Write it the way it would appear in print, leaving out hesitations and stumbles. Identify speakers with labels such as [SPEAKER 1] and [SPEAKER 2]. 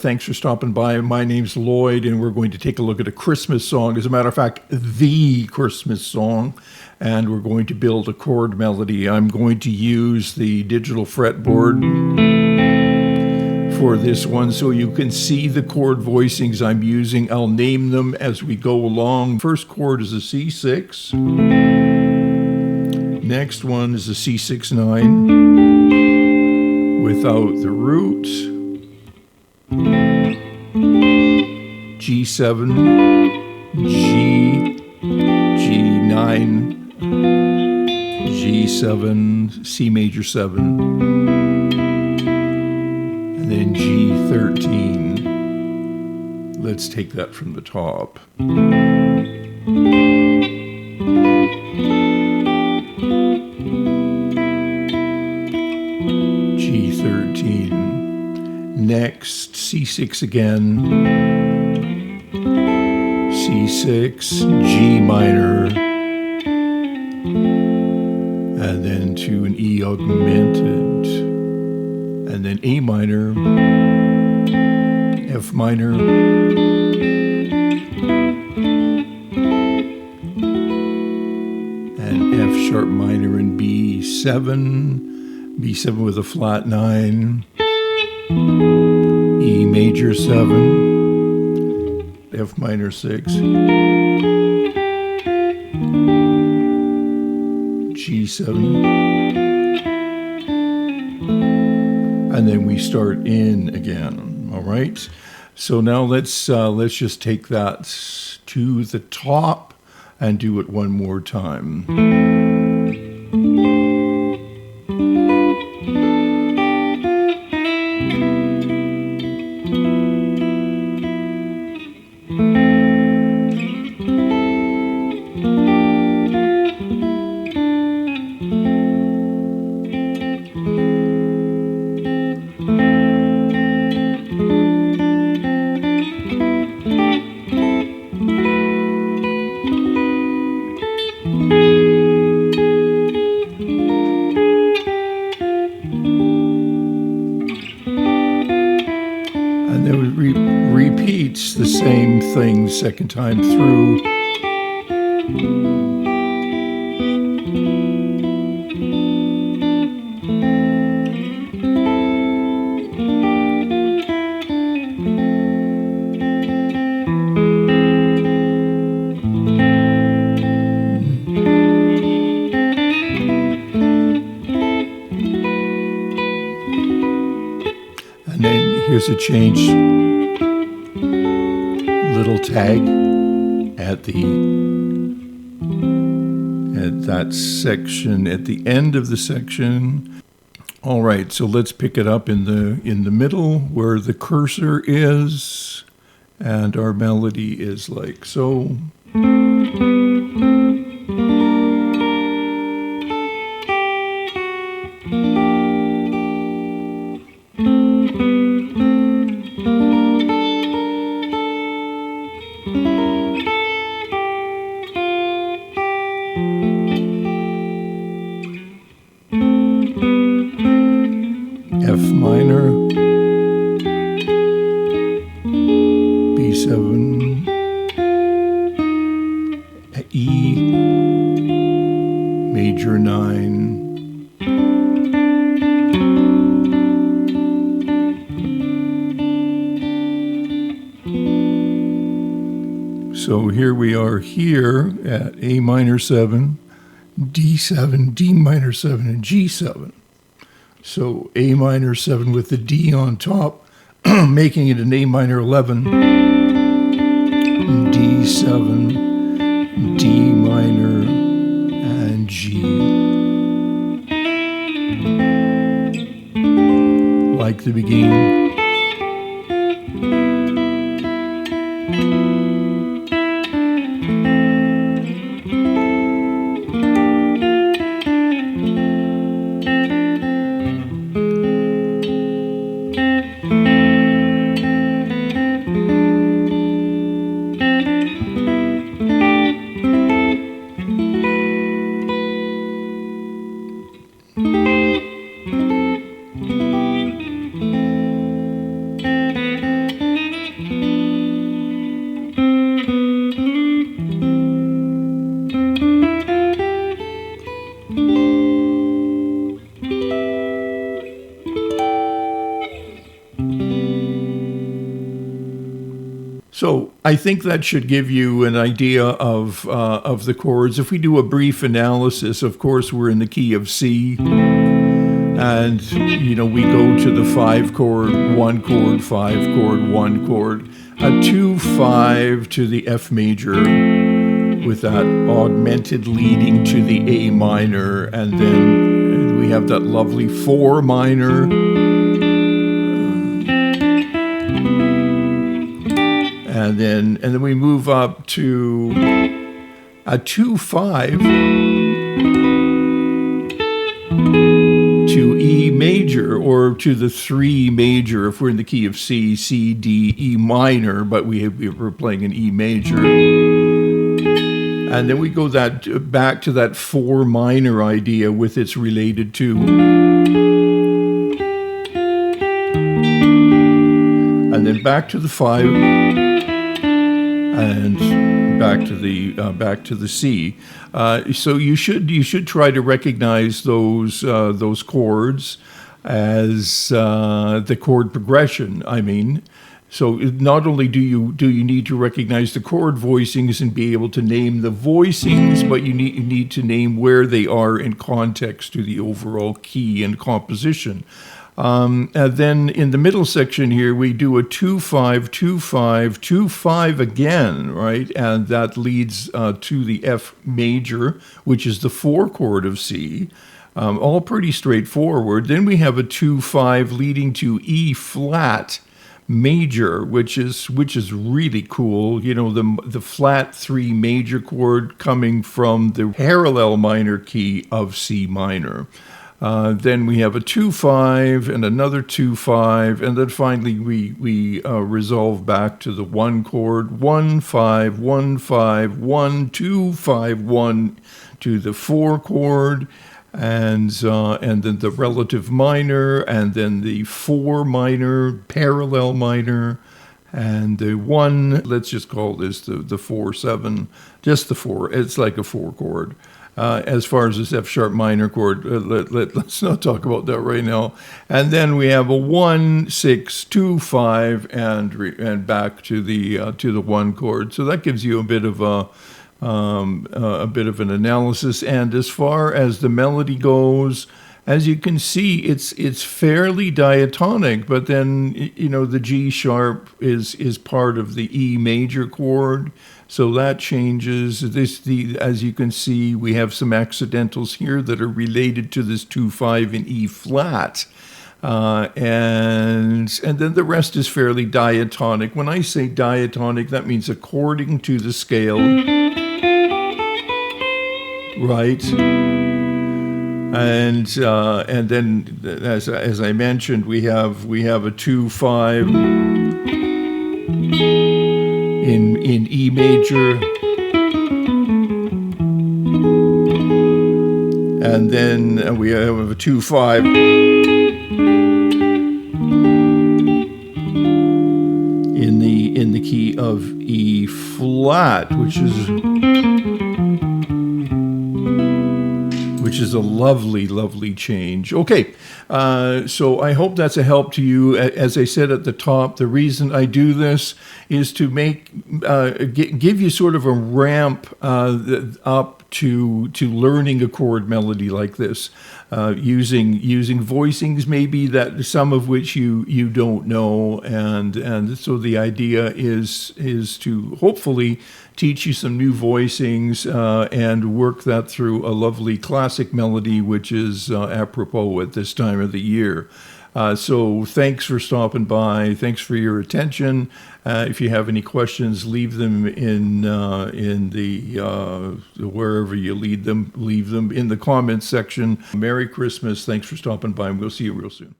[SPEAKER 1] Thanks for stopping by. My name's Lloyd, and we're going to take a look at a Christmas song. As a matter of fact, the Christmas song, and we're going to build a chord melody. I'm going to use the digital fretboard for this one so you can see the chord voicings I'm using. I'll name them as we go along. First chord is a C6. Next one is a C6-9 without the root. G7, G, G9, G7, C major 7, and then G13. Let's take that from the top. G13. Next, C6 again, C6, G minor, and then to an E augmented, and then A minor, F minor, and F sharp minor, and B7, B7 with a flat 9, E major 7, F minor 6, G7, and then we start in again. All right. So now let's just take that to the top and do it one more time. And then it repeats the same thing second time through. And then here's a change, little tag at that section, at the end of the section. All right, so let's pick it up in the middle where the cursor is, and our melody is like so. F minor, B7, E, major 9, so here we are here at A minor 7, D7, D minor 7, and G7. So A minor 7 with the D on top, making it an A minor 11, D7, D minor, and G. Like the beginning. So I think that should give you an idea of the chords. If we do a brief analysis, of course, we're in the key of C. And, we go to the 5 chord, 1 chord, 5 chord, 1 chord, a 2-5 to the F major with that augmented leading to the A minor. And then we have that lovely 4 minor. And then we move up to a 2-5 to E major, or to the 3 major if we're in the key of C, C, D, E minor, but we're playing an E major. And then we go back to that 4 minor idea with its related to. And then back to the 5. And back to the C. So you should try to recognize those chords as the chord progression. I mean, so not only do you need to recognize the chord voicings and be able to name the voicings, but you need to name where they are in context to the overall key and composition. And then in the middle section here, we do a 2-5, 2-5, 2-5 again, right? And that leads to the F major, which is the 4 chord of C. All pretty straightforward. Then we have a 2-5 leading to E flat major, which is really cool. The flat 3 major chord coming from the parallel minor key of C minor. Then we have a 2-5 and another 2-5, and then finally we resolve back to the 1 chord, 1-5, 1-5, 1-2-5, 1 to the 4 chord, and then the relative minor, and then the 4 minor, parallel minor, and the 1. Let's just call this the 4-7, just the 4. It's like a 4 chord. As far as this F sharp minor chord, let's not talk about that right now. And then we have a 1-6-2-5 and back to the 1 chord. So that gives you a bit of an analysis. And as far as the melody goes, as you can see, it's fairly diatonic, but then the G sharp is part of the E major chord. So that changes. As you can see, we have some accidentals here that are related to this 2-5 in E flat. And then the rest is fairly diatonic. When I say diatonic, that means according to the scale, right? And then, as I mentioned, we have a 2-5 in E major, and then we have a 2-5 in the key of E flat, which is a lovely change. Okay, so I hope that's a help to you. As I said at the top, the reason I do this is to give you sort of a ramp up to learning a chord melody like this, using voicings maybe, that some of which you don't know, and so the idea is to hopefully teach you some new voicings and work that through a lovely classic melody, which is apropos at this time of the year. So thanks for stopping by. Thanks for your attention. If you have any questions, leave them in the wherever you leave them in the comments section. Merry Christmas. Thanks for stopping by, and we'll see you real soon.